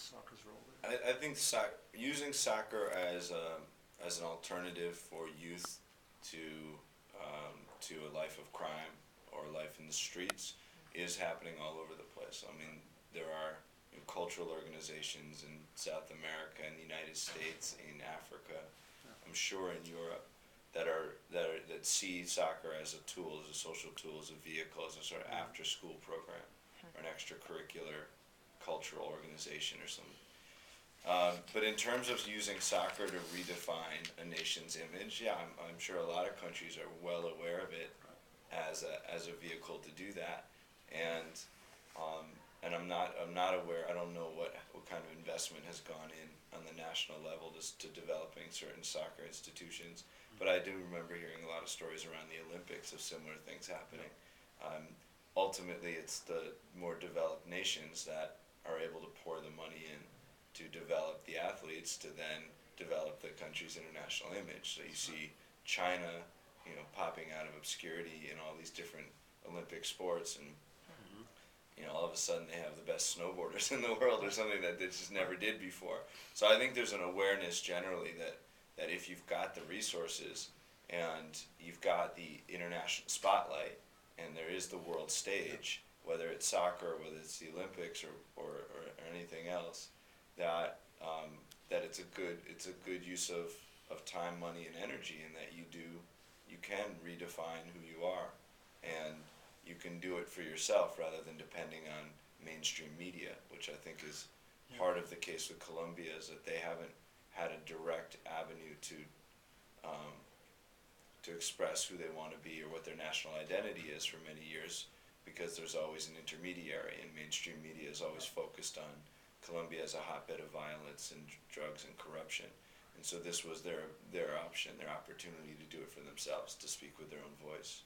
soccer's role there? I think using soccer as an alternative for youth to to a life of crime or life in the streets is happening all over the place. I mean, there are cultural organizations in South America, in the United States, in Africa, I'm sure in Europe, that see soccer as a tool, as a social tool, as a vehicle, as a sort of after school program or an extracurricular cultural organization or something. But in terms of using soccer to redefine a nation's image, yeah, I'm sure a lot of countries are well aware of it as a vehicle to do that, and I'm not aware. I don't know what kind of investment has gone in on the national level to developing certain soccer institutions. But I do remember hearing a lot of stories around the Olympics of similar things happening. Ultimately, it's the more developed nations that are able to pour the money in to develop the athletes to then develop the country's international image. So you see China, popping out of obscurity in all these different Olympic sports, and all of a sudden they have the best snowboarders in the world or something that they just never did before. So I think there's an awareness generally that if you've got the resources and you've got the international spotlight and there is the world stage, whether it's soccer, whether it's the Olympics or anything else, that it's a good use of time, money, and energy, and that you can redefine who you are, and you can do it for yourself rather than depending on mainstream media, which I think is part of the case with Colombia, is that they haven't had a direct avenue to express who they want to be or what their national identity is for many years, because there's always an intermediary, and mainstream media is always focused on Colombia as a hotbed of violence and drugs and corruption. And so this was their option, their opportunity to do it for themselves, to speak with their own voice.